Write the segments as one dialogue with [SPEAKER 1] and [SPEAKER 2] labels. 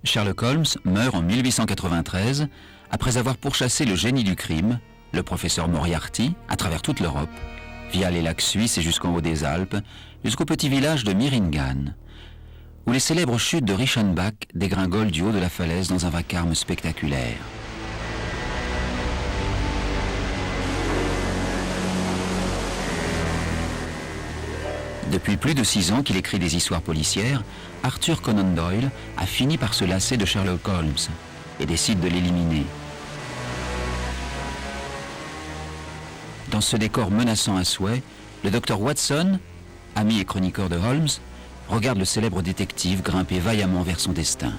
[SPEAKER 1] Sherlock Holmes meurt en 1893 après avoir pourchassé le génie du crime, le professeur Moriarty, à travers toute l'Europe, via les lacs suisses et jusqu'en haut des Alpes, jusqu'au petit village de Meiringen, où les célèbres chutes de Reichenbach dégringolent du haut de la falaise dans un vacarme spectaculaire. Depuis plus de 6 ans qu'il écrit des histoires policières, Arthur Conan Doyle a fini par se lasser de Sherlock Holmes et décide de l'éliminer. Dans ce décor menaçant à souhait, le docteur Watson, ami et chroniqueur de Holmes, regarde le célèbre détective grimper vaillamment vers son destin.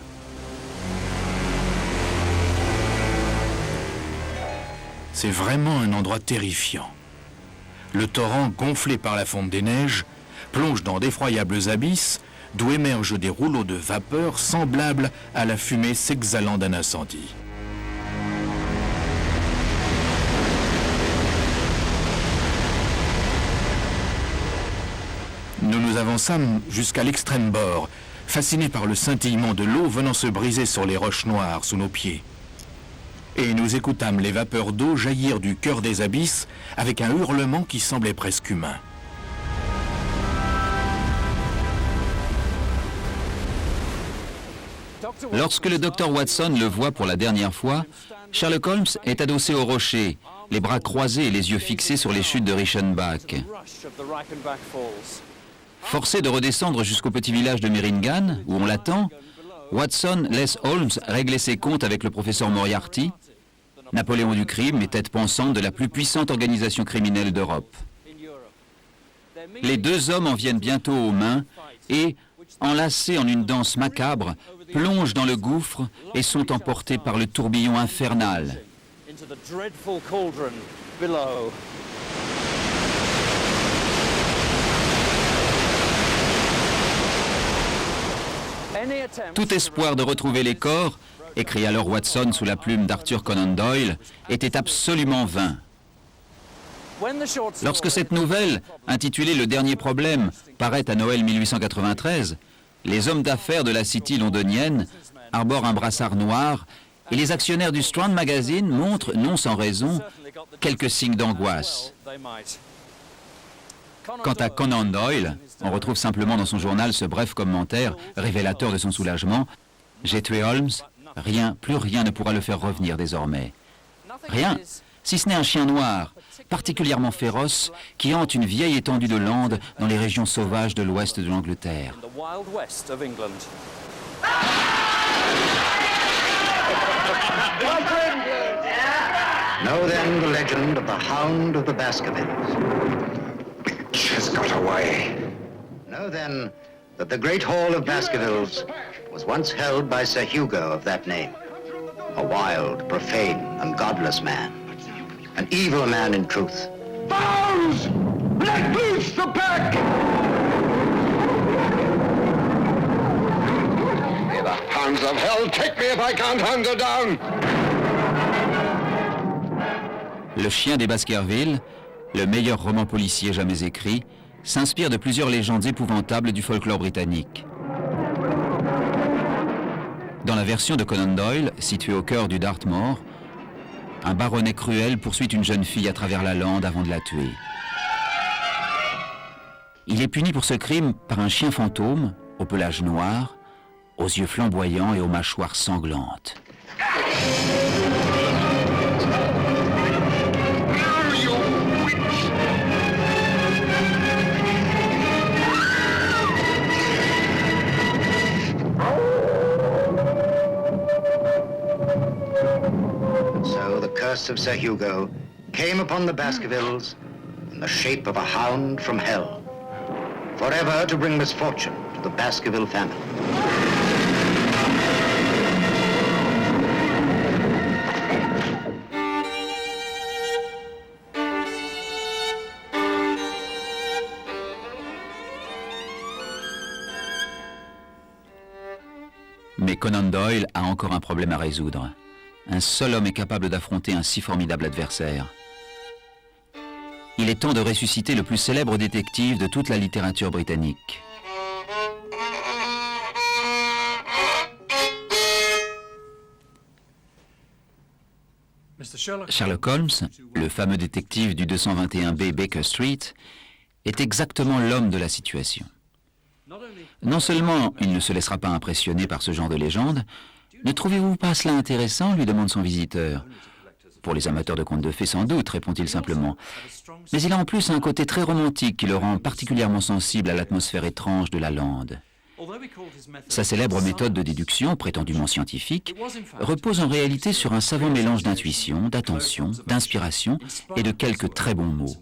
[SPEAKER 2] C'est vraiment un endroit terrifiant. Le torrent, gonflé par la fonte des neiges, plonge dans d'effroyables abysses d'où émergent des rouleaux de vapeur semblables à la fumée s'exhalant d'un incendie. Nous nous avançâmes jusqu'à l'extrême bord, fascinés par le scintillement de l'eau venant se briser sur les roches noires sous nos pieds. Et nous écoutâmes les vapeurs d'eau jaillir du cœur des abysses avec un hurlement qui semblait presque humain.
[SPEAKER 1] Lorsque le docteur Watson le voit pour la dernière fois, Sherlock Holmes est adossé au rocher, les bras croisés et les yeux fixés sur les chutes de Reichenbach. Forcé de redescendre jusqu'au petit village de Meiringen, où on l'attend, Watson laisse Holmes régler ses comptes avec le professeur Moriarty, Napoléon du crime et tête pensante de la plus puissante organisation criminelle d'Europe. Les deux hommes en viennent bientôt aux mains et, enlacés en une danse macabre, plongent dans le gouffre et sont emportés par le tourbillon infernal. Tout espoir de retrouver les corps, écrit alors Watson sous la plume d'Arthur Conan Doyle, était absolument vain. Lorsque cette nouvelle, intitulée « Le dernier problème », paraît à Noël 1893, les hommes d'affaires de la City londonienne arborent un brassard noir et les actionnaires du Strand Magazine montrent, non sans raison, quelques signes d'angoisse. Quant à Conan Doyle, on retrouve simplement dans son journal ce bref commentaire révélateur de son soulagement. « J'ai tué Holmes, rien, plus rien ne pourra le faire revenir désormais. Rien, si ce n'est un chien noir, particulièrement féroce, qui hante une vieille étendue de landes dans les régions sauvages de l'ouest de l'Angleterre. »
[SPEAKER 3] Know then the legend of the Hound of the Baskervilles. Has got away. Know then that the great hall of Baskervilles was once held by Sir Hugo of that name, a wild, profane, and godless man, an evil man in truth.
[SPEAKER 4] Bows! Let loose the pack! May the hounds of hell take me if I can't hunt her down!
[SPEAKER 1] Le chien des Baskervilles, le meilleur roman policier jamais écrit, s'inspire de plusieurs légendes épouvantables du folklore britannique. Dans la version de Conan Doyle, située au cœur du Dartmoor, un baronnet cruel poursuit une jeune fille à travers la lande avant de la tuer. Il est puni pour ce crime par un chien fantôme, au pelage noir, aux yeux flamboyants et aux mâchoires sanglantes.
[SPEAKER 3] So the curse of Sir Hugo came upon the Baskervilles in the shape of a hound from hell, forever to bring misfortune to the Baskerville family.
[SPEAKER 1] Mais Conan Doyle a encore un problème à résoudre. Un seul homme est capable d'affronter un si formidable adversaire. Il est temps de ressusciter le plus célèbre détective de toute la littérature britannique. Sherlock Holmes, le fameux détective du 221B Baker Street, est exactement l'homme de la situation. Non seulement il ne se laissera pas impressionner par ce genre de légende, ne trouvez-vous pas cela intéressant, lui demande son visiteur. Pour les amateurs de contes de fées sans doute, répond-il simplement. Mais il a en plus un côté très romantique qui le rend particulièrement sensible à l'atmosphère étrange de la lande. Sa célèbre méthode de déduction, prétendument scientifique, repose en réalité sur un savant mélange d'intuition, d'attention, d'inspiration et de quelques très bons mots.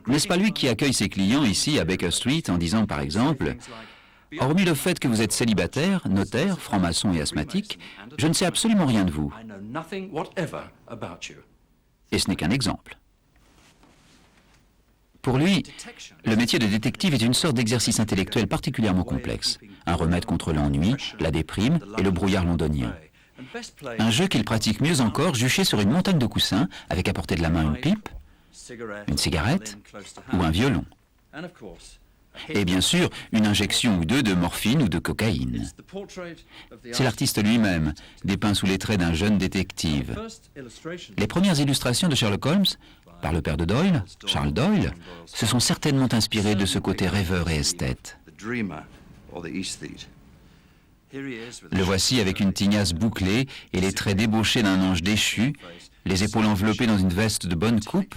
[SPEAKER 1] N'est-ce pas lui qui accueille ses clients ici à Baker Street en disant par exemple « Hormis le fait que vous êtes célibataire, notaire, franc-maçon et asthmatique, je ne sais absolument rien de vous. » Et ce n'est qu'un exemple. Pour lui, le métier de détective est une sorte d'exercice intellectuel particulièrement complexe, un remède contre l'ennui, la déprime et le brouillard londonien. Un jeu qu'il pratique mieux encore juché sur une montagne de coussins avec à portée de la main une pipe, une cigarette ou un violon. Et bien sûr, une injection ou deux de morphine ou de cocaïne. C'est l'artiste lui-même, dépeint sous les traits d'un jeune détective. Les premières illustrations de Sherlock Holmes, par le père de Doyle, Charles Doyle, se sont certainement inspirées de ce côté rêveur et esthète. Le voici avec une tignasse bouclée et les traits débauchés d'un ange déchu, les épaules enveloppées dans une veste de bonne coupe,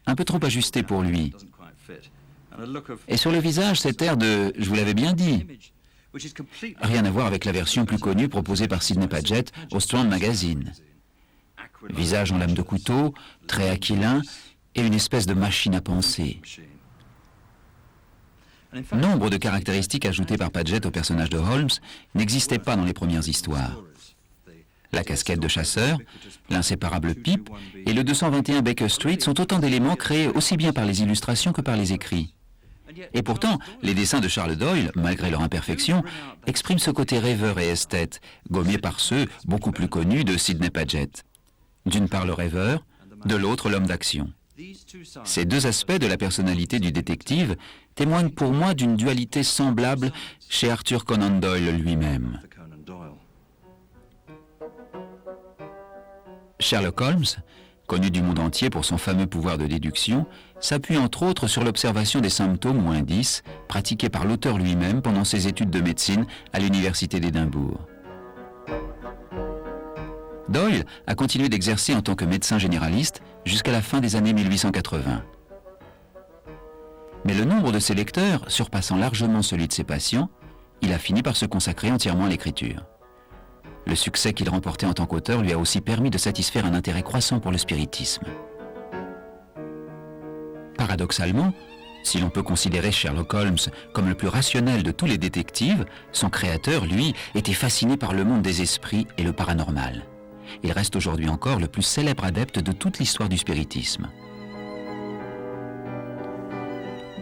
[SPEAKER 1] un peu trop ajustée pour lui. Et sur le visage, cet air de « je vous l'avais bien dit ». Rien à voir avec la version plus connue proposée par Sidney Paget au Strand Magazine. Visage en lame de couteau, traits aquilins et une espèce de machine à penser. Nombre de caractéristiques ajoutées par Paget au personnage de Holmes n'existaient pas dans les premières histoires. La casquette de chasseur, l'inséparable pipe et le 221 Baker Street sont autant d'éléments créés aussi bien par les illustrations que par les écrits. Et pourtant, les dessins de Charles Doyle, malgré leur imperfection, expriment ce côté rêveur et esthète, gommé par ceux, beaucoup plus connus, de Sidney Paget. D'une part le rêveur, de l'autre l'homme d'action. Ces deux aspects de la personnalité du détective témoignent pour moi d'une dualité semblable chez Arthur Conan Doyle lui-même. Sherlock Holmes, connu du monde entier pour son fameux pouvoir de déduction, s'appuie entre autres sur l'observation des symptômes ou indices pratiqués par l'auteur lui-même pendant ses études de médecine à l'université d'Édimbourg. Doyle a continué d'exercer en tant que médecin généraliste jusqu'à la fin des années 1880. Mais le nombre de ses lecteurs surpassant largement celui de ses patients, il a fini par se consacrer entièrement à l'écriture. Le succès qu'il remportait en tant qu'auteur lui a aussi permis de satisfaire un intérêt croissant pour le spiritisme. Paradoxalement, si l'on peut considérer Sherlock Holmes comme le plus rationnel de tous les détectives, son créateur, lui, était fasciné par le monde des esprits et le paranormal. Il reste aujourd'hui encore le plus célèbre adepte de toute l'histoire du spiritisme.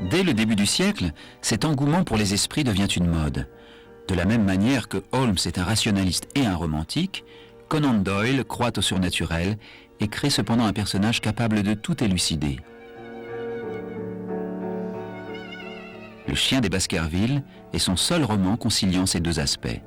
[SPEAKER 1] Dès le début du siècle, cet engouement pour les esprits devient une mode. De la même manière que Holmes est un rationaliste et un romantique, Conan Doyle croit au surnaturel et crée cependant un personnage capable de tout élucider. Le Chien des Baskerville est son seul roman conciliant ces deux aspects.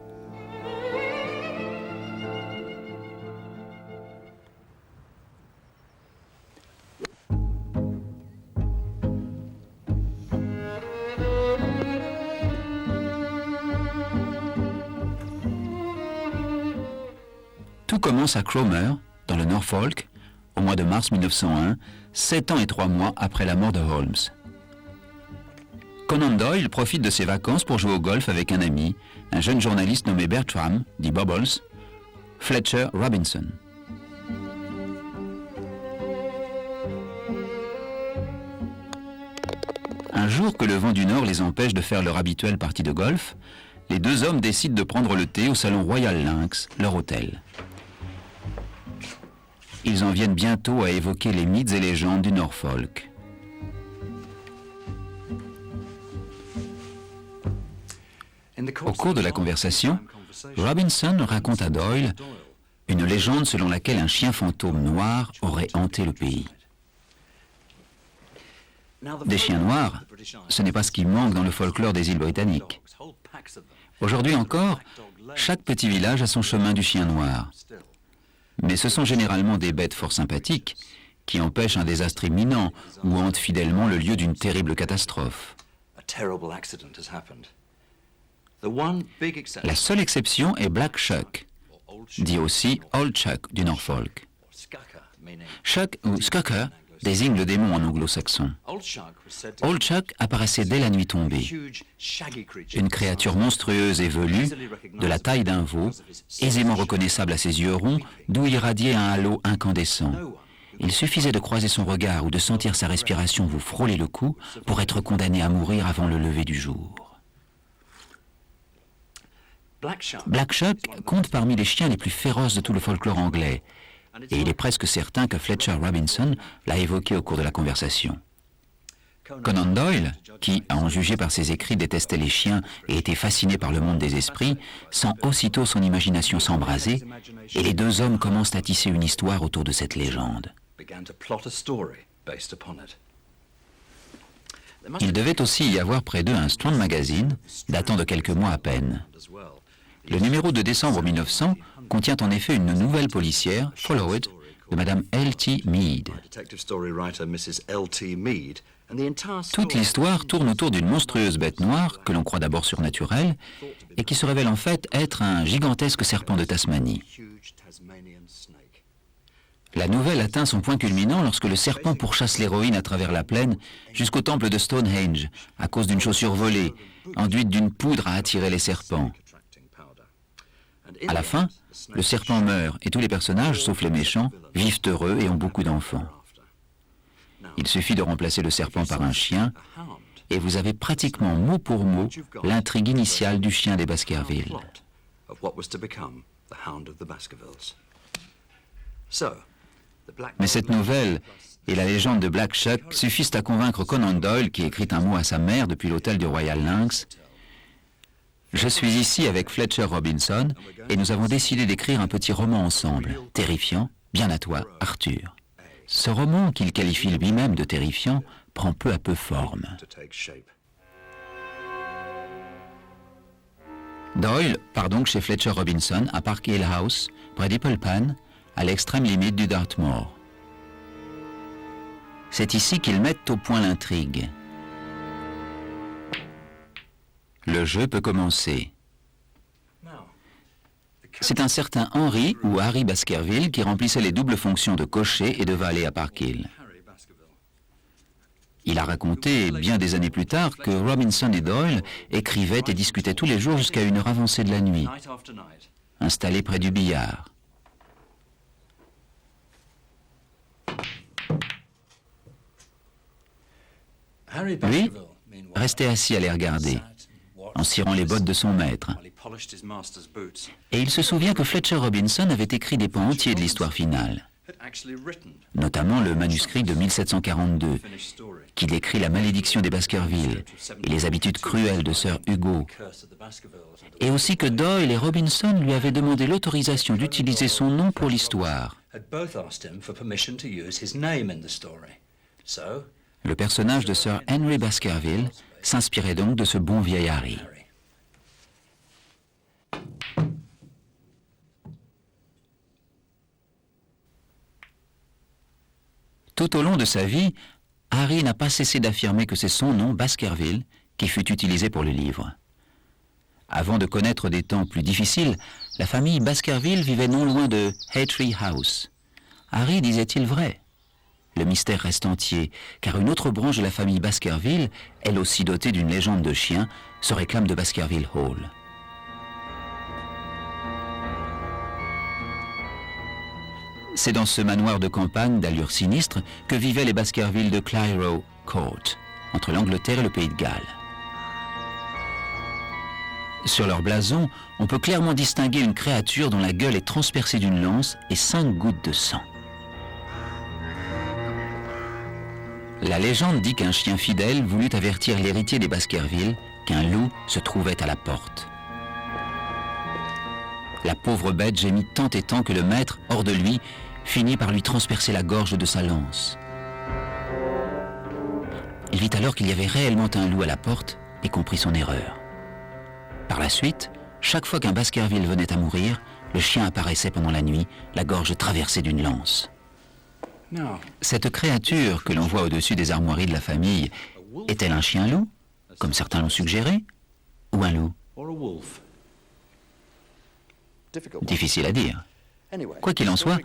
[SPEAKER 1] Tout commence à Cromer, dans le Norfolk, au mois de mars 1901, 7 ans et 3 mois après la mort de Holmes. Conan Doyle profite de ses vacances pour jouer au golf avec un ami, un jeune journaliste nommé Bertram, dit Bubbles, Fletcher Robinson. Un jour que le vent du Nord les empêche de faire leur habituelle partie de golf, les deux hommes décident de prendre le thé au salon Royal Lynx, leur hôtel. Ils en viennent bientôt à évoquer les mythes et légendes du Norfolk. Au cours de la conversation, Robinson raconte à Doyle une légende selon laquelle un chien fantôme noir aurait hanté le pays. Des chiens noirs, ce n'est pas ce qui manque dans le folklore des îles britanniques. Aujourd'hui encore, chaque petit village a son chemin du chien noir. Mais ce sont généralement des bêtes fort sympathiques qui empêchent un désastre imminent ou hantent fidèlement le lieu d'une terrible catastrophe. La seule exception est Black Shuck, dit aussi Old Shuck du Norfolk. Shuck ou Skucker désigne le démon en anglo-saxon. Old Shuck apparaissait dès la nuit tombée. Une créature monstrueuse et velue, de la taille d'un veau, aisément reconnaissable à ses yeux ronds, d'où irradiait un halo incandescent. Il suffisait de croiser son regard ou de sentir sa respiration vous frôler le cou pour être condamné à mourir avant le lever du jour. Black Shuck compte parmi les chiens les plus féroces de tout le folklore anglais, et il est presque certain que Fletcher Robinson l'a évoqué au cours de la conversation. Conan Doyle, qui, à en juger par ses écrits, détestait les chiens et était fasciné par le monde des esprits, sent aussitôt son imagination s'embraser, et les deux hommes commencent à tisser une histoire autour de cette légende. Il devait aussi y avoir près d'eux un Strand Magazine, datant de quelques mois à peine. Le numéro de décembre 1900 contient en effet une nouvelle policière, Follow It, de Madame L.T. Mead. Toute l'histoire tourne autour d'une monstrueuse bête noire, que l'on croit d'abord surnaturelle, et qui se révèle en fait être un gigantesque serpent de Tasmanie. La nouvelle atteint son point culminant lorsque le serpent pourchasse l'héroïne à travers la plaine jusqu'au temple de Stonehenge, à cause d'une chaussure volée, enduite d'une poudre à attirer les serpents. À la fin, le serpent meurt et tous les personnages, sauf les méchants, vivent heureux et ont beaucoup d'enfants. Il suffit de remplacer le serpent par un chien et vous avez pratiquement mot pour mot l'intrigue initiale du chien des Baskerville. Mais cette nouvelle et la légende de Black Shuck suffisent à convaincre Conan Doyle, qui écrit un mot à sa mère depuis l'hôtel du Royal Lynx. Je suis ici avec Fletcher Robinson et nous avons décidé d'écrire un petit roman ensemble, terrifiant, bien à toi, Arthur. Ce roman, qu'il qualifie lui-même de terrifiant, prend peu à peu forme. Doyle part donc chez Fletcher Robinson à Park Hill House, près d'Ipplepan, à l'extrême limite du Dartmoor. C'est ici qu'ils mettent au point l'intrigue. Le jeu peut commencer. C'est un certain Henry ou Harry Baskerville qui remplissait les doubles fonctions de cocher et de valet à Park Hill. Il a raconté, bien des années plus tard, que Robinson et Doyle écrivaient et discutaient tous les jours jusqu'à une heure avancée de la nuit, installés près du billard. Lui restait assis à les regarder, en cirant les bottes de son maître. Et il se souvient que Fletcher Robinson avait écrit des pans entiers de l'histoire finale, notamment le manuscrit de 1742, qui décrit la malédiction des Baskerville et les habitudes cruelles de Sir Hugo, et aussi que Doyle et Robinson lui avaient demandé l'autorisation d'utiliser son nom pour l'histoire. Le personnage de Sir Henry Baskerville s'inspirait donc de ce bon vieil Harry. Tout au long de sa vie, Harry n'a pas cessé d'affirmer que c'est son nom, Baskerville, qui fut utilisé pour le livre. Avant de connaître des temps plus difficiles, la famille Baskerville vivait non loin de Haytree House. Harry disait-il vrai? Le mystère reste entier, car une autre branche de la famille Baskerville, elle aussi dotée d'une légende de chien, se réclame de Baskerville Hall. C'est dans ce manoir de campagne d'allure sinistre que vivaient les Baskerville de Cliro Court, entre l'Angleterre et le Pays de Galles. Sur leur blason, on peut clairement distinguer une créature dont la gueule est transpercée d'une lance et 5 gouttes de sang. La légende dit qu'un chien fidèle voulut avertir l'héritier des Baskerville qu'un loup se trouvait à la porte. La pauvre bête gémit tant et tant que le maître, hors de lui, finit par lui transpercer la gorge de sa lance. Il vit alors qu'il y avait réellement un loup à la porte et comprit son erreur. Par la suite, Chaque fois qu'un Baskerville venait à mourir, le chien apparaissait pendant la nuit, la gorge traversée d'une lance. Cette créature que l'on voit au-dessus des armoiries de la famille, est-elle un chien-loup, comme certains l'ont suggéré, ou un loup? Difficile à dire. Quoi qu'il en soit,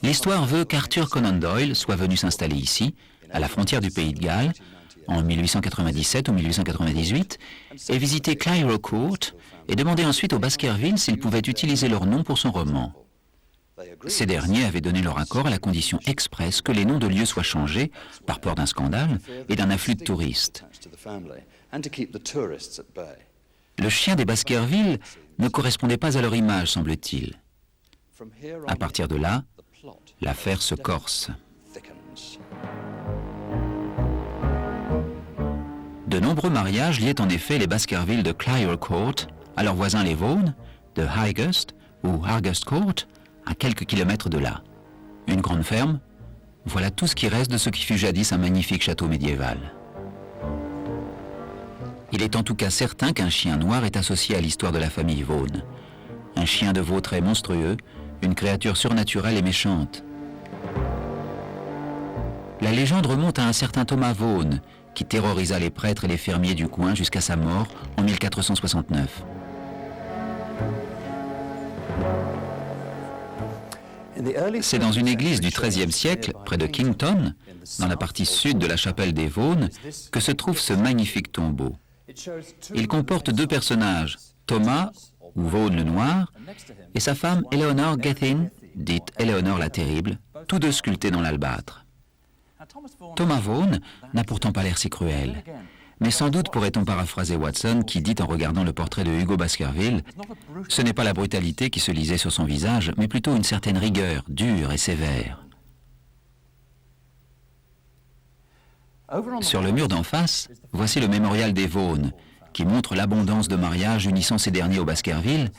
[SPEAKER 1] l'histoire veut qu'Arthur Conan Doyle soit venu s'installer ici, à la frontière du Pays de Galles, en 1897 ou 1898, et visiter Cliro Court, et demander ensuite aux Baskerville s'ils pouvaient utiliser leur nom pour son roman. Ces derniers avaient donné leur accord à la condition expresse que les noms de lieux soient changés, par peur d'un scandale et d'un afflux de touristes. Le chien des Baskerville ne correspondait pas à leur image, semble-t-il. À partir de là, l'affaire se corse. De nombreux mariages liaient en effet les Baskerville de Cliro Court à leurs voisins les Vaughan, de Highgust ou Hargust Court, à quelques kilomètres de là. Une grande ferme, voilà tout ce qui reste de ce qui fut jadis un magnifique château médiéval. Il est en tout cas certain qu'un chien noir est associé à l'histoire de la famille Vaughan. Un chien de veau très monstrueux, une créature surnaturelle et méchante. La légende remonte à un certain Thomas Vaughan, qui terrorisa les prêtres et les fermiers du coin jusqu'à sa mort en 1469. C'est dans une église du XIIIe siècle, près de Kington, dans la partie sud de la chapelle des Vaughan, que se trouve ce magnifique tombeau. Il comporte deux personnages, Thomas, ou Vaughan le Noir, et sa femme Eleanor Gethin, dite Éléonore la Terrible, tous deux sculptés dans l'albâtre. Thomas Vaughan n'a pourtant pas l'air si cruel. Mais sans doute pourrait-on paraphraser Watson qui dit en regardant le portrait de Hugo Baskerville « Ce n'est pas la brutalité qui se lisait sur son visage, mais plutôt une certaine rigueur, dure et sévère. » Sur le mur d'en face, voici le mémorial des Vaughan, qui montre l'abondance de mariages unissant ces derniers aux Baskerville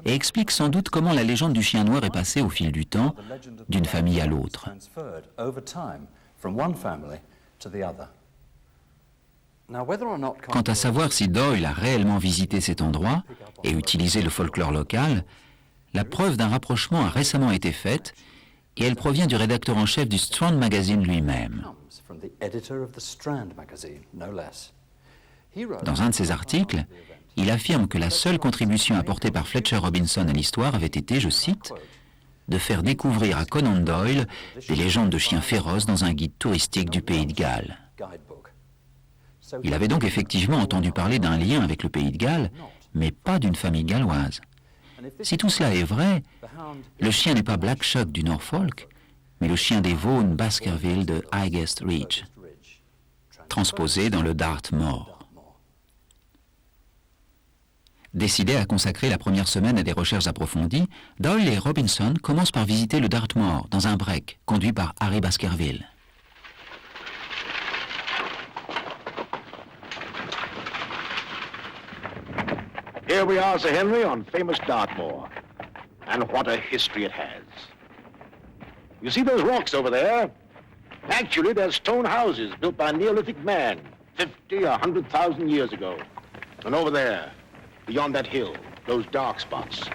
[SPEAKER 1] et explique sans doute comment la légende du chien noir est passée au fil du temps d'une famille à l'autre. Quant à savoir si Doyle a réellement visité cet endroit et utilisé le folklore local, la preuve d'un rapprochement a récemment été faite et elle provient du rédacteur en chef du Strand Magazine lui-même. Dans un de ses articles, il affirme que la seule contribution apportée par Fletcher Robinson à l'histoire avait été, je cite, de faire découvrir à Conan Doyle des légendes de chiens féroces dans un guide touristique du Pays de Galles. Il avait donc effectivement entendu parler d'un lien avec le Pays de Galles, mais pas d'une famille galloise. Si tout cela est vrai, le chien n'est pas Black Shuck du Norfolk, mais le chien des Vaughan Baskerville de Highgest Ridge, transposé dans le Dartmoor. Décidés à consacrer la première semaine à des recherches approfondies, Doyle et Robinson commencent par visiter le Dartmoor dans un break conduit par Harry Baskerville.
[SPEAKER 5] Here we are, Sir Henry, on famous Dartmoor. And what a history it has. You see those rocks over there? Actually, they're stone houses built by Neolithic man 50 or 100,000 years ago. And over there, beyond that hill, those dark spots,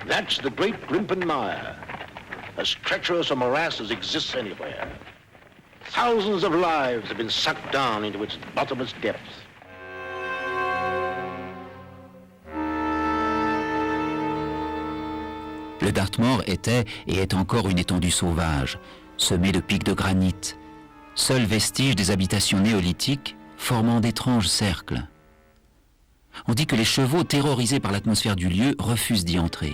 [SPEAKER 5] that's the great Grimpen Mire, as treacherous a morass as exists anywhere. Thousands of lives have been sucked down into its bottomless depths.
[SPEAKER 1] Le Dartmoor était et est encore une étendue sauvage, semée de pics de granit, seul vestige des habitations néolithiques formant d'étranges cercles. On dit que les chevaux, terrorisés par l'atmosphère du lieu, refusent d'y entrer.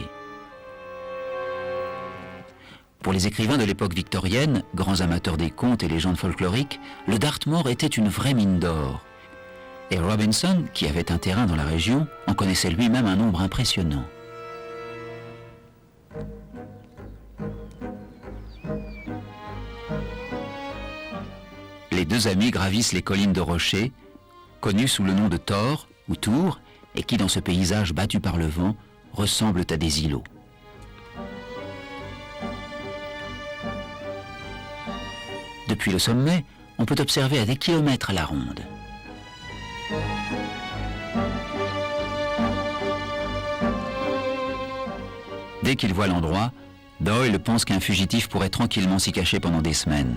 [SPEAKER 1] Pour les écrivains de l'époque victorienne, grands amateurs des contes et légendes folkloriques, le Dartmoor était une vraie mine d'or. Et Robinson, qui avait un terrain dans la région, en connaissait lui-même un nombre impressionnant. Les deux amis gravissent les collines de rochers, connues sous le nom de Tor ou Tour, et qui, dans ce paysage battu par le vent, ressemblent à des îlots. Depuis le sommet, on peut observer à des kilomètres à la ronde. Dès qu'il voit l'endroit, Doyle pense qu'un fugitif pourrait tranquillement s'y cacher pendant des semaines.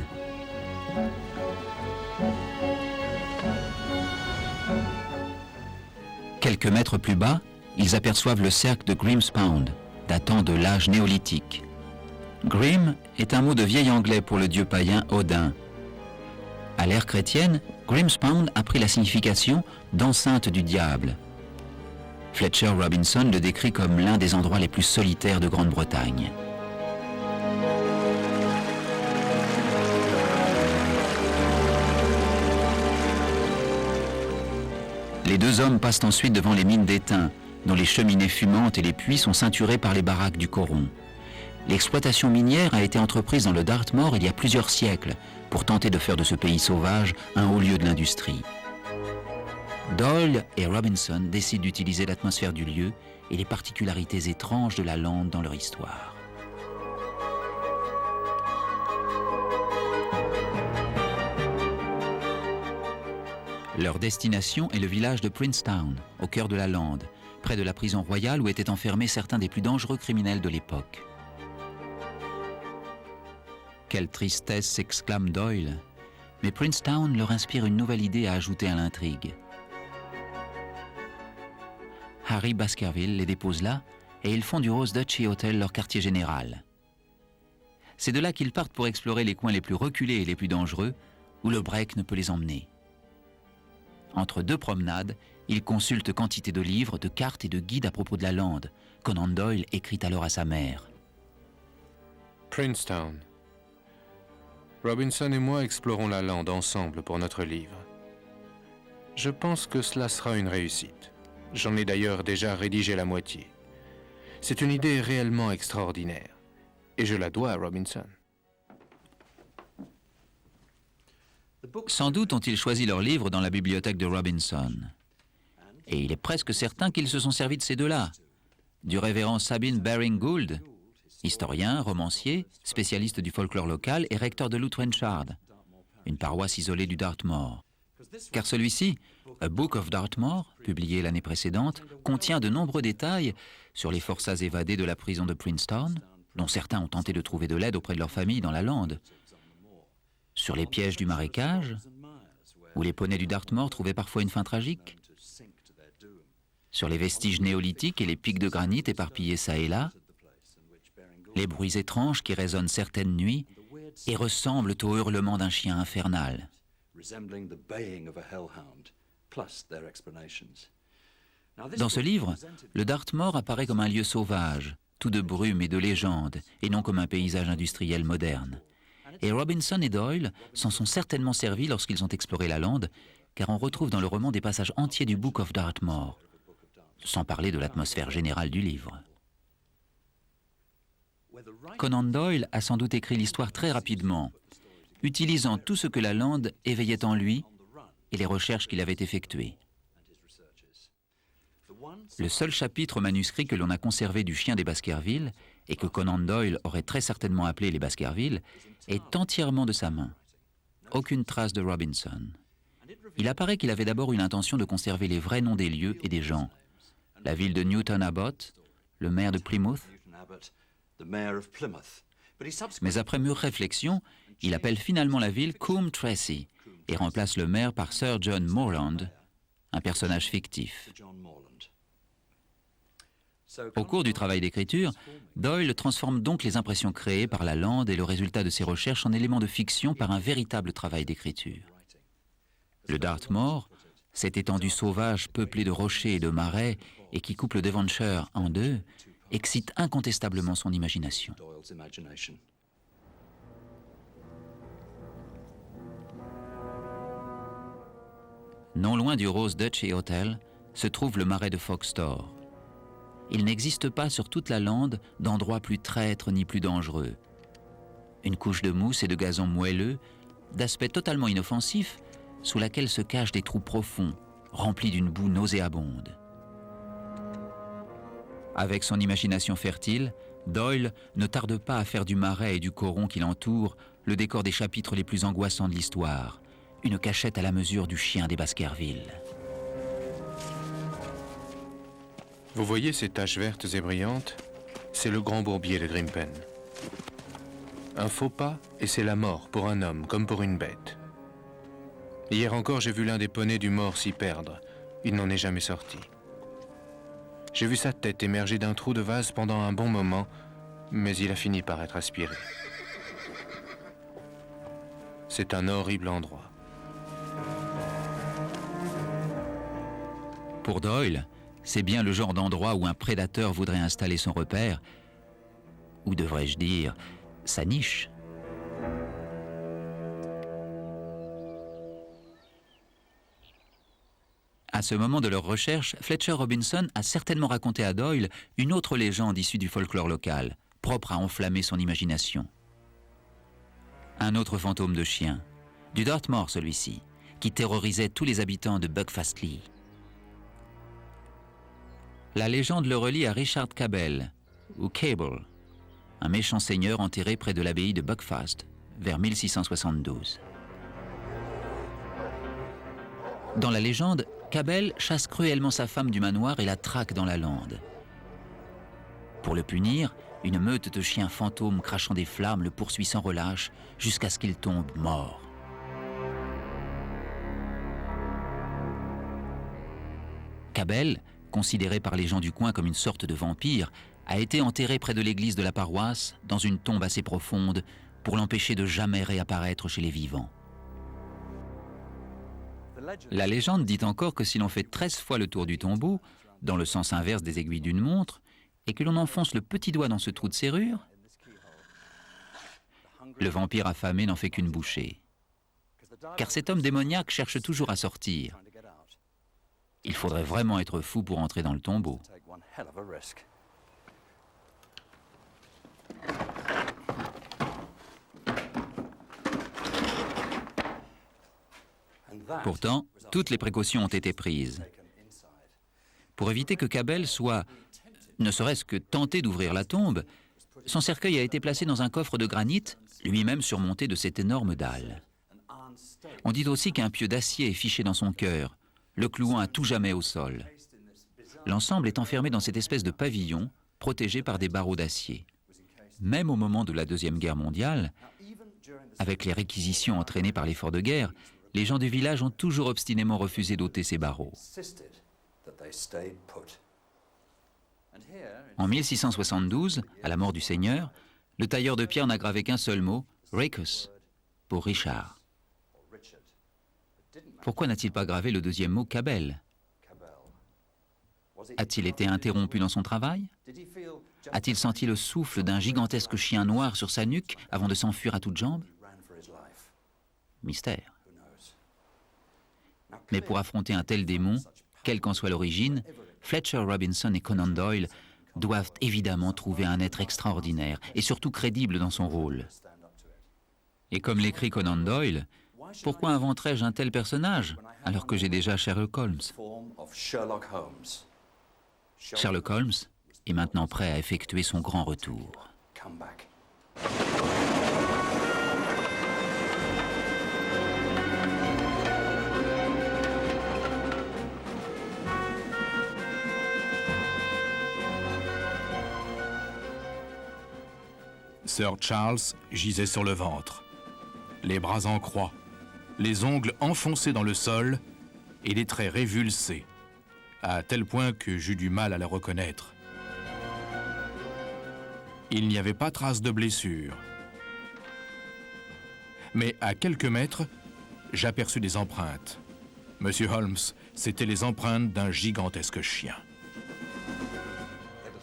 [SPEAKER 1] Quelques mètres plus bas, ils aperçoivent le cercle de Grimspound, datant de l'âge néolithique. Grim est un mot de vieil anglais pour le dieu païen Odin. À l'ère chrétienne, Grimspound a pris la signification d'enceinte du diable. Fletcher Robinson le décrit comme l'un des endroits les plus solitaires de Grande-Bretagne. Les deux hommes passent ensuite devant les mines d'étain, dont les cheminées fumantes et les puits sont ceinturés par les baraques du coron. L'exploitation minière a été entreprise dans le Dartmoor il y a plusieurs siècles pour tenter de faire de ce pays sauvage un haut lieu de l'industrie. Doyle et Robinson décident d'utiliser l'atmosphère du lieu et les particularités étranges de la lande dans leur histoire. Leur destination est le village de Princetown, au cœur de la lande, près de la prison royale où étaient enfermés certains des plus dangereux criminels de l'époque. Quelle tristesse, s'exclame Doyle, mais Princetown leur inspire une nouvelle idée à ajouter à l'intrigue. Harry Baskerville les dépose là et ils font du Rose Duchy Hotel leur quartier général. C'est de là qu'ils partent pour explorer les coins les plus reculés et les plus dangereux, où le break ne peut les emmener. Entre deux promenades, ils consultent quantité de livres, de cartes et de guides à propos de la lande. Conan Doyle écrit alors à sa mère.
[SPEAKER 6] Princetown. Robinson et moi explorons la lande ensemble pour notre livre. Je pense que cela sera une réussite. J'en ai d'ailleurs déjà rédigé la moitié. C'est une idée réellement extraordinaire. Et je la dois à Robinson.
[SPEAKER 1] Sans doute ont-ils choisi leur livre dans la bibliothèque de Robinson. Et il est presque certain qu'ils se sont servis de ces deux-là. Du révérend Sabine Baring Gould, historien, romancier, spécialiste du folklore local et recteur de Loutwenchard, une paroisse isolée du Dartmoor. Car celui-ci, A Book of Dartmoor, publié l'année précédente, contient de nombreux détails sur les forçats évadés de la prison de Princetown, dont certains ont tenté de trouver de l'aide auprès de leur famille dans la lande, sur les pièges du marécage, où les poneys du Dartmoor trouvaient parfois une fin tragique, sur les vestiges néolithiques et les pics de granit éparpillés çà et là, les bruits étranges qui résonnent certaines nuits et ressemblent au hurlement d'un chien infernal. Dans ce livre, le Dartmoor apparaît comme un lieu sauvage, tout de brume et de légende, et non comme un paysage industriel moderne. Et Robinson et Doyle s'en sont certainement servis lorsqu'ils ont exploré la lande, car on retrouve dans le roman des passages entiers du Book of Dartmoor, sans parler de l'atmosphère générale du livre. Conan Doyle a sans doute écrit l'histoire très rapidement, utilisant tout ce que la lande éveillait en lui et les recherches qu'il avait effectuées. Le seul chapitre manuscrit que l'on a conservé du chien des Baskerville, et que Conan Doyle aurait très certainement appelé les Baskerville, est entièrement de sa main. Aucune trace de Robinson. Il apparaît qu'il avait d'abord eu l'intention de conserver les vrais noms des lieux et des gens. La ville de Newton Abbot, le maire de Plymouth. Mais après mûre réflexion, il appelle finalement la ville Coombe Tracey et remplace le maire par Sir John Morland, un personnage fictif. Au cours du travail d'écriture, Doyle transforme donc les impressions créées par la lande et le résultat de ses recherches en éléments de fiction par un véritable travail d'écriture. Le Dartmoor, cette étendue sauvage peuplée de rochers et de marais et qui coupe le Devonshire en deux, excite incontestablement son imagination. Non loin du Rose Duchy Hotel se trouve le marais de Foxtor. Il n'existe pas sur toute la lande d'endroit plus traître ni plus dangereux. Une couche de mousse et de gazon moelleux, d'aspect totalement inoffensif, sous laquelle se cachent des trous profonds, remplis d'une boue nauséabonde. Avec son imagination fertile, Doyle ne tarde pas à faire du marais et du coron qui l'entoure le décor des chapitres les plus angoissants de l'histoire, une cachette à la mesure du chien des Baskerville.
[SPEAKER 6] Vous voyez ces taches vertes et brillantes? c'est le grand bourbier de Grimpen. Un faux pas et c'est la mort pour un homme comme pour une bête. Hier encore, j'ai vu l'un des poneys du mort s'y perdre. Il n'en est jamais sorti. J'ai vu sa tête émerger d'un trou de vase pendant un bon moment, mais il a fini par être aspiré. C'est un horrible endroit.
[SPEAKER 1] Pour Doyle, c'est bien le genre d'endroit où un prédateur voudrait installer son repère, ou devrais-je dire, sa niche. À ce moment de leur recherche, Fletcher Robinson a certainement raconté à Doyle une autre légende issue du folklore local, propre à enflammer son imagination. Un autre fantôme de chien, du Dartmoor celui-ci, qui terrorisait tous les habitants de Buckfastleigh. La légende le relie à Richard Cabell, ou Cable, un méchant seigneur enterré près de l'abbaye de Buckfast, vers 1672. Dans la légende, Cabell chasse cruellement sa femme du manoir et la traque dans la lande. Pour le punir, une meute de chiens fantômes crachant des flammes le poursuit sans relâche jusqu'à ce qu'il tombe mort. Cabell, considéré par les gens du coin comme une sorte de vampire, a été enterré près de l'église de la paroisse, dans une tombe assez profonde, pour l'empêcher de jamais réapparaître chez les vivants. La légende dit encore que si l'on fait 13 fois le tour du tombeau, dans le sens inverse des aiguilles d'une montre, et que l'on enfonce le petit doigt dans ce trou de serrure, le vampire affamé n'en fait qu'une bouchée. Car cet homme démoniaque cherche toujours à sortir. Il faudrait vraiment être fou pour entrer dans le tombeau. Pourtant, toutes les précautions ont été prises. Pour éviter que Cabell soit, ne serait-ce que tenté d'ouvrir la tombe, son cercueil a été placé dans un coffre de granit, lui-même surmonté de cette énorme dalle. On dit aussi qu'un pieu d'acier est fiché dans son cœur, le clouant à tout jamais au sol. L'ensemble est enfermé dans cette espèce de pavillon, protégé par des barreaux d'acier. Même au moment de la Deuxième Guerre mondiale, avec les réquisitions entraînées par l'effort de guerre, les gens du village ont toujours obstinément refusé d'ôter ces barreaux. En 1672, à la mort du seigneur, le tailleur de pierre n'a gravé qu'un seul mot, Ricus, pour Richard. Pourquoi n'a-t-il pas gravé le deuxième mot, Cabell? A-t-il été interrompu dans son travail? A-t-il senti le souffle d'un gigantesque chien noir sur sa nuque avant de s'enfuir à toutes jambes? Mystère. Mais pour affronter un tel démon, quelle qu'en soit l'origine, Fletcher Robinson et Conan Doyle doivent évidemment trouver un être extraordinaire et surtout crédible dans son rôle. Et comme l'écrit Conan Doyle, pourquoi inventerais-je un tel personnage alors que j'ai déjà Sherlock Holmes? Sherlock Holmes est maintenant prêt à effectuer son grand retour.
[SPEAKER 2] Sir Charles gisait sur le ventre, les bras en croix, les ongles enfoncés dans le sol et les traits révulsés, à tel point que j'eus du mal à la reconnaître. Il n'y avait pas trace de blessure. Mais à quelques mètres, j'aperçus des empreintes. Monsieur Holmes, c'étaient les empreintes d'un gigantesque chien.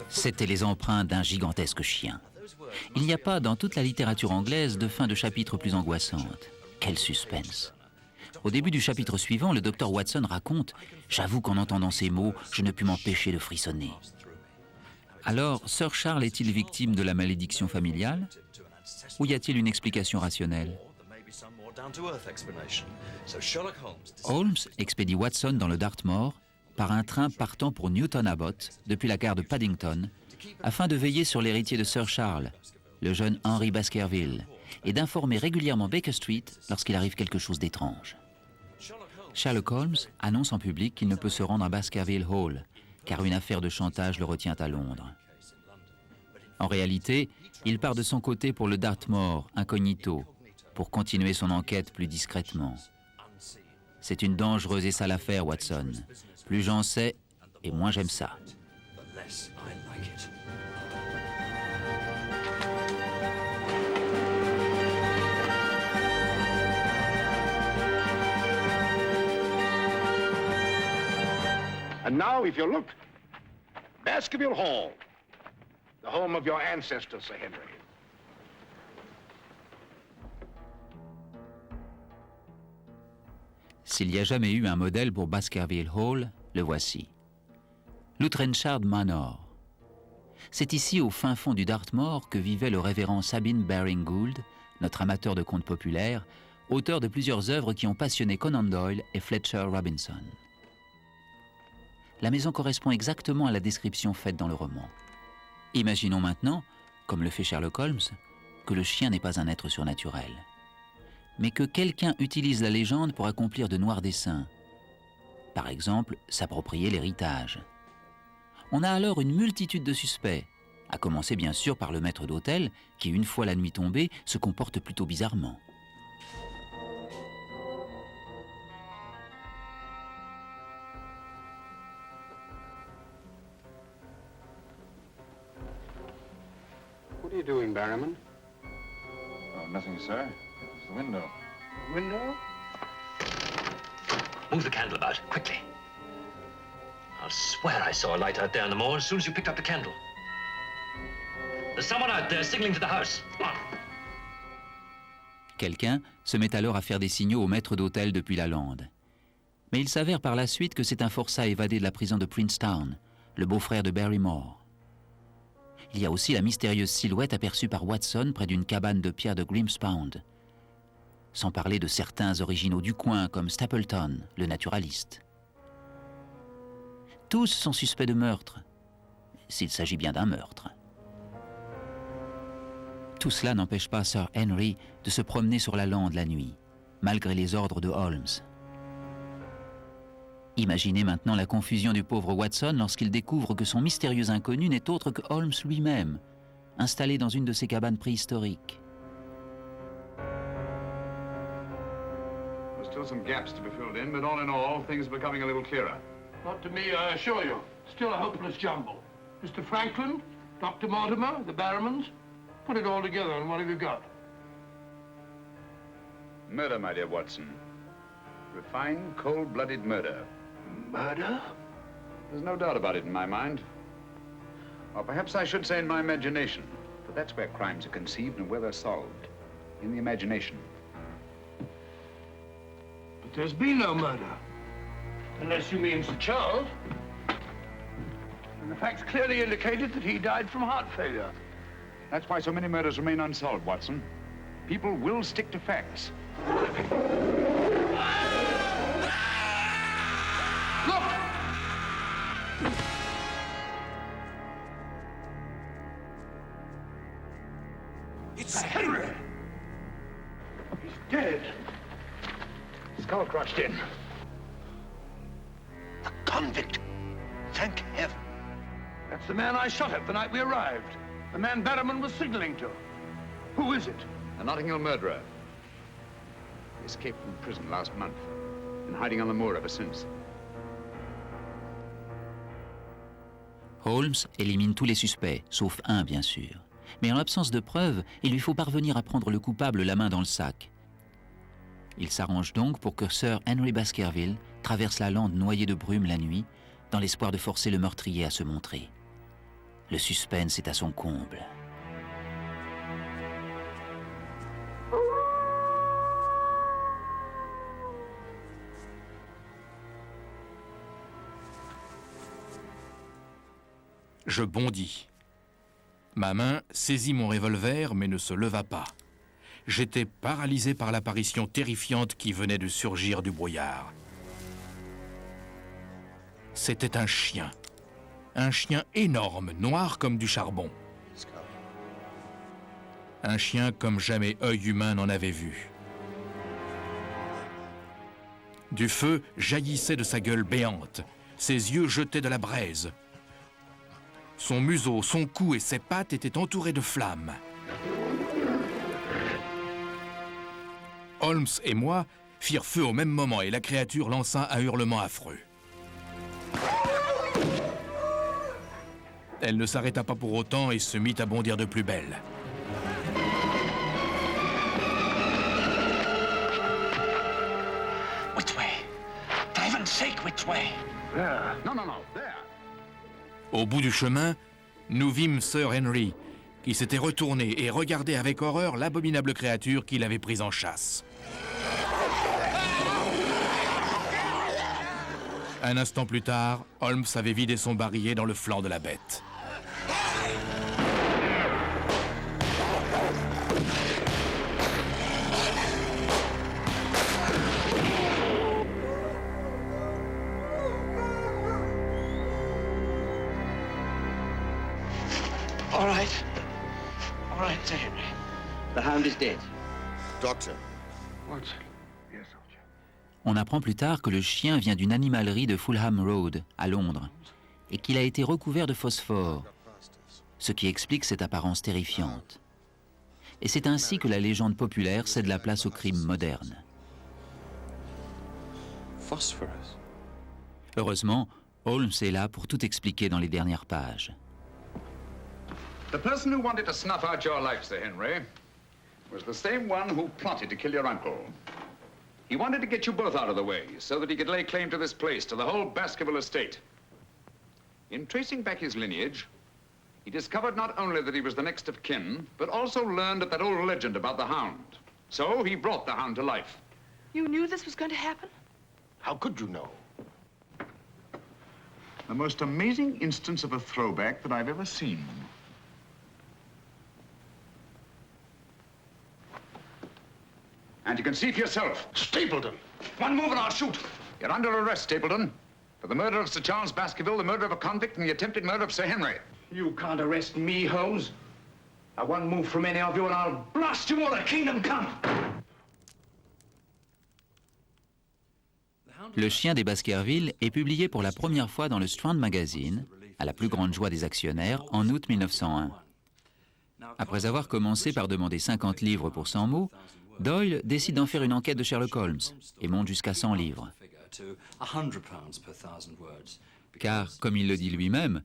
[SPEAKER 1] C'étaient les empreintes d'un gigantesque chien. Il n'y a pas dans toute la littérature anglaise de fin de chapitre plus angoissante. Quel suspense! Au début du chapitre suivant, le docteur Watson raconte « J'avoue qu'en entendant ces mots, je ne pus m'empêcher de frissonner. » Alors, Sir Charles est-il victime de la malédiction familiale? Ou y a-t-il une explication rationnelle? Holmes expédie Watson dans le Dartmoor par un train partant pour Newton Abbot depuis la gare de Paddington afin de veiller sur l'héritier de Sir Charles, le jeune Henry Baskerville, et d'informer régulièrement Baker Street lorsqu'il arrive quelque chose d'étrange. Sherlock Holmes annonce en public qu'il ne peut se rendre à Baskerville Hall, car une affaire de chantage le retient à Londres. En réalité, il part de son côté pour le Dartmoor, incognito, pour continuer son enquête plus discrètement. C'est une dangereuse et sale affaire, Watson. Plus j'en sais, et moins j'aime ça.
[SPEAKER 5] And now, if you look, Baskerville Hall, the home of your ancestor, Sir Henry.
[SPEAKER 1] S'il y a jamais eu un modèle pour Baskerville Hall, le voici. Lutrenchard Manor. C'est ici, au fin fond du Dartmoor, que vivait le révérend Sabine Baring Gould, notre amateur de contes populaires, auteur de plusieurs œuvres qui ont passionné Conan Doyle et Fletcher Robinson. La maison correspond exactement à la description faite dans le roman. Imaginons maintenant, comme le fait Sherlock Holmes, que le chien n'est pas un être surnaturel, mais que quelqu'un utilise la légende pour accomplir de noirs desseins. Par exemple, s'approprier l'héritage. On a alors une multitude de suspects, à commencer bien sûr par le maître d'hôtel, qui, une fois la nuit tombée, se comporte plutôt bizarrement.
[SPEAKER 5] What are you doing, Barryman?
[SPEAKER 7] Oh, nothing, sir. It's the window.
[SPEAKER 5] Window?
[SPEAKER 8] Move the candle about, quickly. I'll swear I saw a light out there in the moor as soon as you picked up the candle. There's someone out there signaling to the house. Come on.
[SPEAKER 1] Quelqu'un se met alors à faire des signaux au maître d'hôtel depuis la lande. Mais il s'avère par la suite que c'est un forçat évadé de la prison de Princetown, le beau-frère de Barrymore. Il y a aussi la mystérieuse silhouette aperçue par Watson près d'une cabane de pierre de Grimspound. Sans parler de certains originaux du coin comme Stapleton, le naturaliste. Tous sont suspects de meurtre, s'il s'agit bien d'un meurtre. Tout cela n'empêche pas Sir Henry de se promener sur la lande la nuit, malgré les ordres de Holmes. Imaginez maintenant la confusion du pauvre Watson lorsqu'il découvre que son mystérieux inconnu n'est autre que Holmes lui-même, installé dans une de ces cabanes préhistoriques.
[SPEAKER 7] There's still some gaps to be filled in, but all in all, things are becoming a little clearer.
[SPEAKER 9] Not to me, I assure you. Still a hopeless jumble. Mr. Franklin, Dr. Mortimer, the Barrymans. Put it all together, and what have you got?
[SPEAKER 7] Murder, my dear Watson. Refined, cold-blooded murder.
[SPEAKER 9] Murder?
[SPEAKER 7] There's no doubt about it in my mind. Or perhaps I should say in my imagination. For that's where crimes are conceived and where they're solved. In the imagination.
[SPEAKER 9] But there's been no murder. Unless you mean Sir Charles. And the facts clearly indicated that he died from heart failure.
[SPEAKER 7] That's why so many murders remain unsolved, Watson. People will stick to facts.
[SPEAKER 9] Look! It's Henry! He's dead.
[SPEAKER 5] Skull crushed in.
[SPEAKER 9] A convict! Thank heaven! That's the man I shot at the night we arrived. The man Barrowman was signaling to. Who is it?
[SPEAKER 7] A Notting Hill murderer. He escaped from prison last month. Been hiding on the moor ever since.
[SPEAKER 1] Holmes élimine tous les suspects, sauf un bien sûr. Mais en l'absence de preuves, il lui faut parvenir à prendre le coupable la main dans le sac. Il s'arrange donc pour que Sir Henry Baskerville traverse la lande noyée de brume la nuit, dans l'espoir de forcer le meurtrier à se montrer. Le suspense est à son comble.
[SPEAKER 2] Je bondis. Ma main saisit mon revolver mais ne se leva pas. J'étais paralysé par l'apparition terrifiante qui venait de surgir du brouillard. C'était un chien. Un chien énorme, noir comme du charbon. Un chien comme jamais œil humain n'en avait vu. Du feu jaillissait de sa gueule béante. Ses yeux jetaient de la braise. Son museau, son cou et ses pattes étaient entourés de flammes. Holmes et moi firent feu au même moment et la créature lança un hurlement affreux. Elle ne s'arrêta pas pour autant et se mit à bondir de plus belle.
[SPEAKER 9] Which way? For heaven's sake, which way?
[SPEAKER 5] There. No, there.
[SPEAKER 2] Au bout du chemin, nous vîmes Sir Henry, qui s'était retourné et regardait avec horreur l'abominable créature qu'il avait prise en chasse. Un instant plus tard, Holmes avait vidé son barillet dans le flanc de la bête.
[SPEAKER 9] All right, Sir Henry. The hound is dead.
[SPEAKER 4] Doctor.
[SPEAKER 9] What? Yes, soldier.
[SPEAKER 1] On apprend plus tard que le chien vient d'une animalerie de Fulham Road, à Londres, et qu'il a été recouvert de phosphore, ce qui explique cette apparence terrifiante. Et c'est ainsi que la légende populaire cède la place au crime moderne.
[SPEAKER 6] Phosphorus.
[SPEAKER 1] Heureusement, Holmes est là pour tout expliquer dans les dernières pages.
[SPEAKER 7] The person who wanted to snuff out your life, Sir Henry, was the same one who plotted to kill your uncle. He wanted to get you both out of the way so that he could lay claim to this place, to the whole Baskerville estate. In tracing back his lineage, he discovered not only that he was the next of kin, but also learned of that old legend about the hound. So he brought the hound to life.
[SPEAKER 10] You knew this was going to happen?
[SPEAKER 5] How could you know?
[SPEAKER 7] The most amazing instance of a throwback that I've ever seen. And you can see for yourself.
[SPEAKER 5] Stapleton!
[SPEAKER 7] One move and I'll shoot. You're under arrest, Stapleton, for the murder of Sir Charles Baskerville, the murder of a convict, and the attempted murder of Sir Henry.
[SPEAKER 9] You can't arrest me, Holmes. Now, one move from any of you and I'll blast you all to kingdom come.
[SPEAKER 1] Le chien des Baskerville est publié pour la première fois dans le Strand Magazine, à la plus grande joie des actionnaires, en août 1901. Après avoir commencé par demander 50 livres pour 100 mots, Doyle décide d'en faire une enquête de Sherlock Holmes et monte jusqu'à 100 livres. Car, comme il le dit lui-même,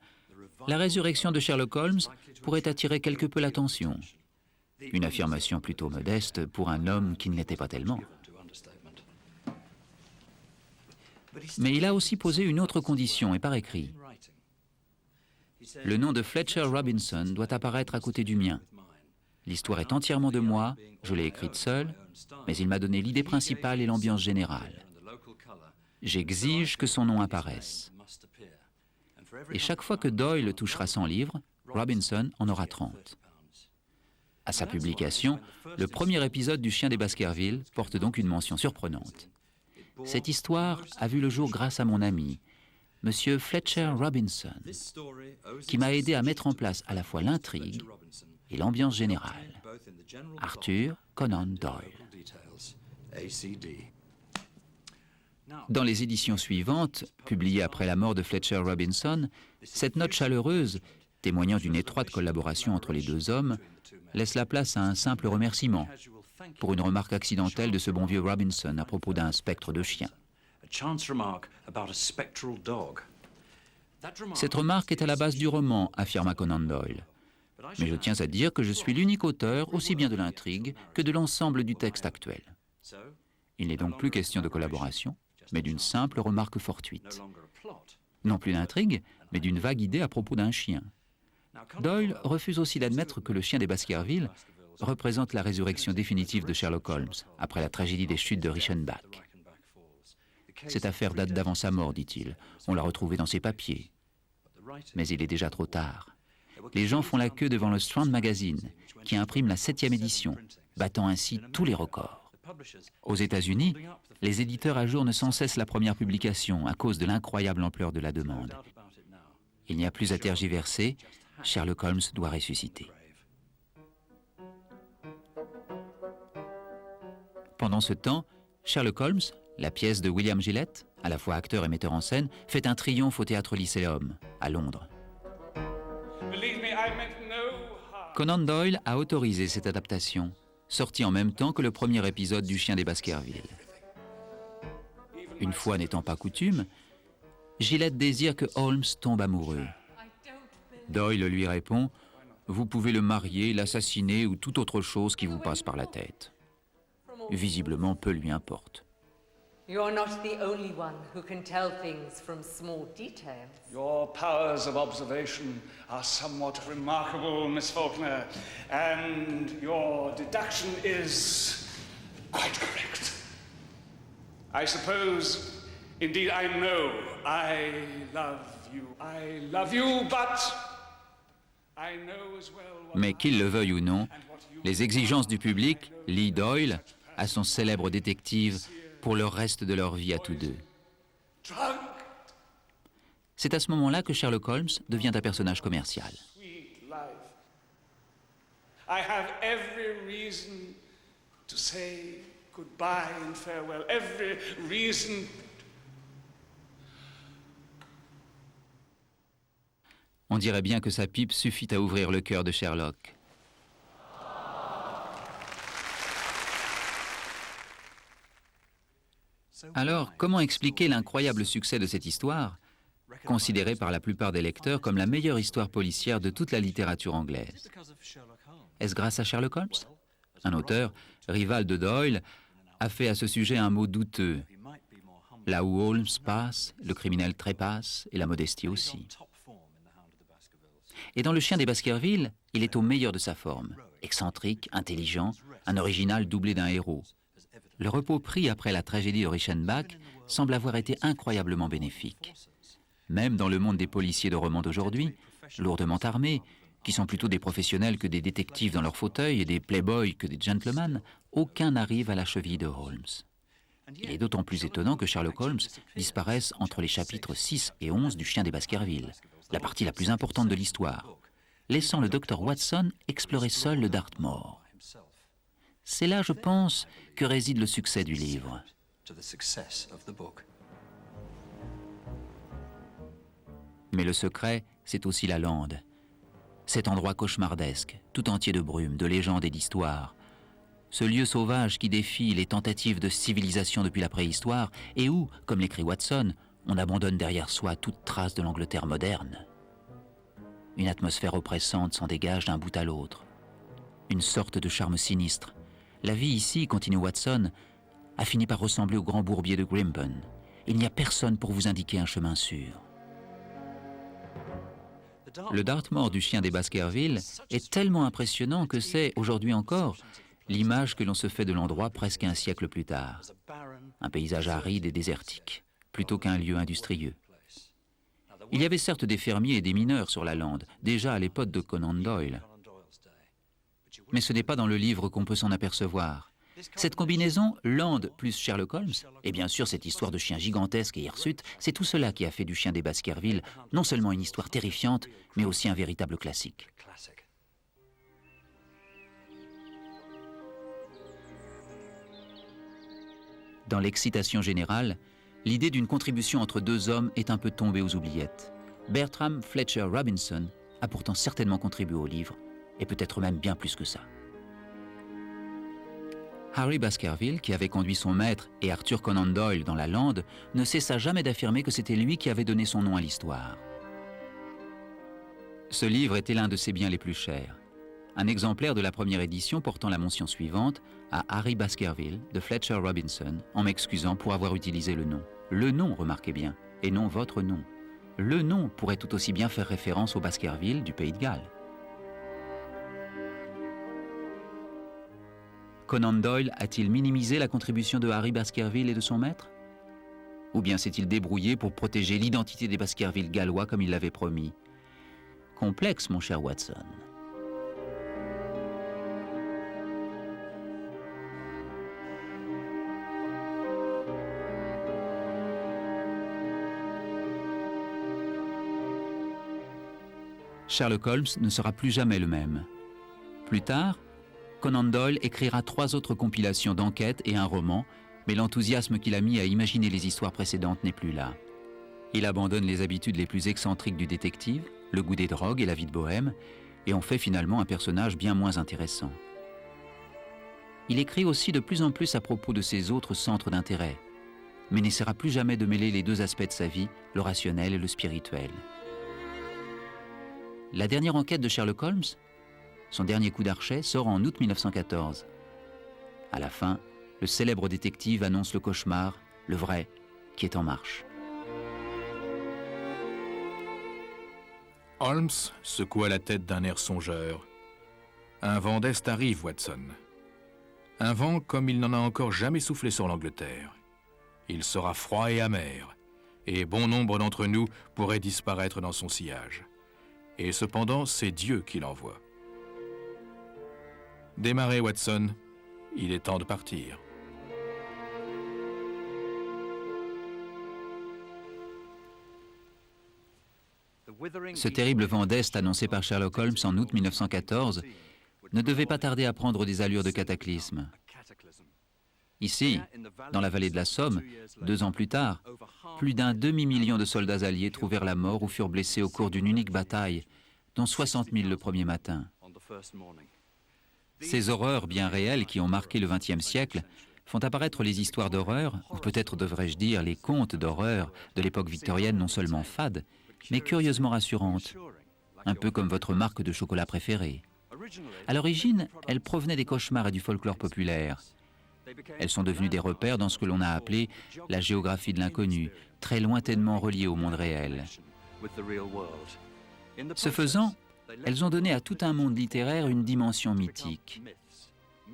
[SPEAKER 1] la résurrection de Sherlock Holmes pourrait attirer quelque peu l'attention. Une affirmation plutôt modeste pour un homme qui ne l'était pas tellement. Mais il a aussi posé une autre condition, et par écrit. Le nom de Fletcher Robinson doit apparaître à côté du mien. L'histoire est entièrement de moi, je l'ai écrite seule, mais il m'a donné l'idée principale et l'ambiance générale. J'exige que son nom apparaisse. Et chaque fois que Doyle touchera 100 livres, Robinson en aura 30. À sa publication, le premier épisode du Chien des Baskerville porte donc une mention surprenante. Cette histoire a vu le jour grâce à mon ami, Monsieur Fletcher Robinson, qui m'a aidé à mettre en place à la fois l'intrigue et l'ambiance générale. Arthur Conan Doyle. Dans les éditions suivantes, publiées après la mort de Fletcher Robinson, cette note chaleureuse, témoignant d'une étroite collaboration entre les deux hommes, laisse la place à un simple remerciement pour une remarque accidentelle de ce bon vieux Robinson à propos d'un spectre de chien. Cette remarque est à la base du roman, affirma Conan Doyle. Mais je tiens à dire que je suis l'unique auteur aussi bien de l'intrigue que de l'ensemble du texte actuel. Il n'est donc plus question de collaboration, mais d'une simple remarque fortuite. Non plus d'intrigue, mais d'une vague idée à propos d'un chien. Doyle refuse aussi d'admettre que le chien des Baskerville représente la résurrection définitive de Sherlock Holmes, après la tragédie des chutes de Reichenbach. Cette affaire date d'avant sa mort, dit-il. On l'a retrouvée dans ses papiers. Mais il est déjà trop tard. Les gens font la queue devant le Strand Magazine, qui imprime la 7e édition, battant ainsi tous les records. Aux États-Unis, les éditeurs ajournent sans cesse la première publication à cause de l'incroyable ampleur de la demande. Il n'y a plus à tergiverser, Sherlock Holmes doit ressusciter. Pendant ce temps, Sherlock Holmes, la pièce de William Gillette, à la fois acteur et metteur en scène, fait un triomphe au Théâtre Lycéum, à Londres. Conan Doyle a autorisé cette adaptation, sortie en même temps que le premier épisode du Chien des Baskerville. Une fois n'étant pas coutume, Gillette désire que Holmes tombe amoureux. Doyle lui répond « Vous pouvez le marier, l'assassiner ou toute autre chose qui vous passe par la tête. » Visiblement, peu lui importe.
[SPEAKER 11] You're not the only one who can tell things from small details.
[SPEAKER 12] Your powers of observation are somewhat remarkable, Miss Faulkner, and your deduction is quite correct. I suppose, indeed I know, I love you, but I know as well...
[SPEAKER 1] Mais qu'il le veuille ou non, les exigences du public lient Doyle à son célèbre détective pour le reste de leur vie à tous deux. C'est à ce moment-là que Sherlock Holmes devient un personnage commercial.
[SPEAKER 12] I have every reason to say goodbye and farewell. Every reason.
[SPEAKER 1] On dirait bien que sa pipe suffit à ouvrir le cœur de Sherlock. Alors, comment expliquer l'incroyable succès de cette histoire, considérée par la plupart des lecteurs comme la meilleure histoire policière de toute la littérature anglaise? Est-ce grâce à Sherlock Holmes? Un auteur, rival de Doyle, a fait à ce sujet un mot douteux. Là où Holmes passe, le criminel trépasse, et la modestie aussi. Et dans Le Chien des Baskerville, il est au meilleur de sa forme, excentrique, intelligent, un original doublé d'un héros. Le repos pris après la tragédie de Reichenbach semble avoir été incroyablement bénéfique. Même dans le monde des policiers de romans d'aujourd'hui, lourdement armés, qui sont plutôt des professionnels que des détectives dans leur fauteuil et des playboys que des gentlemen, aucun n'arrive à la cheville de Holmes. Il est d'autant plus étonnant que Sherlock Holmes disparaisse entre les chapitres 6 et 11 du Chien des Baskerville, la partie la plus importante de l'histoire, laissant le docteur Watson explorer seul le Dartmoor. C'est là, je pense, que réside le succès du livre. Mais le secret, c'est aussi la lande. Cet endroit cauchemardesque, tout entier de brume, de légendes et d'histoires. Ce lieu sauvage qui défie les tentatives de civilisation depuis la préhistoire et où, comme l'écrit Watson, on abandonne derrière soi toute trace de l'Angleterre moderne. Une atmosphère oppressante s'en dégage d'un bout à l'autre. Une sorte de charme sinistre. La vie ici, continue Watson, a fini par ressembler au grand bourbier de Grimpen. Il n'y a personne pour vous indiquer un chemin sûr. Le Dartmoor du Chien des Baskerville est tellement impressionnant que c'est, aujourd'hui encore, l'image que l'on se fait de l'endroit presque un siècle plus tard. Un paysage aride et désertique, plutôt qu'un lieu industrieux. Il y avait certes des fermiers et des mineurs sur la lande, déjà à l'époque de Conan Doyle. Mais ce n'est pas dans le livre qu'on peut s'en apercevoir. Cette combinaison, lande plus Sherlock Holmes, et bien sûr cette histoire de chien gigantesque et hirsute, c'est tout cela qui a fait du Chien des Baskerville non seulement une histoire terrifiante, mais aussi un véritable classique. Dans l'excitation générale, l'idée d'une contribution entre deux hommes est un peu tombée aux oubliettes. Bertram Fletcher Robinson a pourtant certainement contribué au livre, et peut-être même bien plus que ça. Harry Baskerville, qui avait conduit son maître et Arthur Conan Doyle dans la lande, ne cessa jamais d'affirmer que c'était lui qui avait donné son nom à l'histoire. Ce livre était l'un de ses biens les plus chers. Un exemplaire de la première édition portant la mention suivante à Harry Baskerville de Fletcher Robinson, en m'excusant pour avoir utilisé le nom. Le nom, remarquez bien, et non votre nom. Le nom pourrait tout aussi bien faire référence au Baskerville du Pays de Galles. Conan Doyle a-t-il minimisé la contribution de Harry Baskerville et de son maître? Ou bien s'est-il débrouillé pour protéger l'identité des Baskerville gallois comme il l'avait promis? Complexe, mon cher Watson. Sherlock Holmes ne sera plus jamais le même. Plus tard, Conan Doyle écrira 3 autres compilations d'enquêtes et un roman, mais l'enthousiasme qu'il a mis à imaginer les histoires précédentes n'est plus là. Il abandonne les habitudes les plus excentriques du détective, le goût des drogues et la vie de bohème, et en fait finalement un personnage bien moins intéressant. Il écrit aussi de plus en plus à propos de ses autres centres d'intérêt, mais n'essaiera plus jamais de mêler les deux aspects de sa vie, le rationnel et le spirituel. La dernière enquête de Sherlock Holmes, son dernier coup d'archet, sort en août 1914. À la fin, le célèbre détective annonce le cauchemar, le vrai, qui est en marche.
[SPEAKER 2] Holmes secoua la tête d'un air songeur. Un vent d'Est arrive, Watson. Un vent comme il n'en a encore jamais soufflé sur l'Angleterre. Il sera froid et amer, et bon nombre d'entre nous pourraient disparaître dans son sillage. Et cependant, c'est Dieu qui l'envoie. Démarrez, Watson. Il est temps de partir.
[SPEAKER 1] Ce terrible vent d'Est annoncé par Sherlock Holmes en août 1914 ne devait pas tarder à prendre des allures de cataclysme. Ici, dans la vallée de la Somme, 2 ans plus tard, plus d'un demi-million de soldats alliés trouvèrent la mort ou furent blessés au cours d'une unique bataille, dont 60 000 le premier matin. Ces horreurs bien réelles qui ont marqué le XXe siècle font apparaître les histoires d'horreur, ou peut-être devrais-je dire les contes d'horreur de l'époque victorienne non seulement fades, mais curieusement rassurantes, un peu comme votre marque de chocolat préférée. À l'origine, elles provenaient des cauchemars et du folklore populaire. Elles sont devenues des repères dans ce que l'on a appelé la géographie de l'inconnu, très lointainement reliée au monde réel. Ce faisant, elles ont donné à tout un monde littéraire une dimension mythique.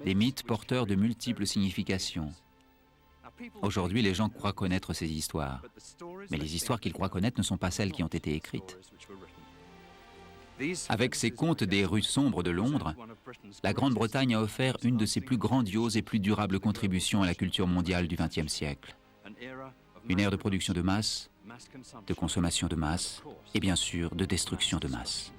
[SPEAKER 1] Des mythes porteurs de multiples significations. Aujourd'hui, les gens croient connaître ces histoires. Mais les histoires qu'ils croient connaître ne sont pas celles qui ont été écrites. Avec ses contes des rues sombres de Londres, la Grande-Bretagne a offert une de ses plus grandioses et plus durables contributions à la culture mondiale du XXe siècle. Une ère de production de masse, de consommation de masse et bien sûr de destruction de masse.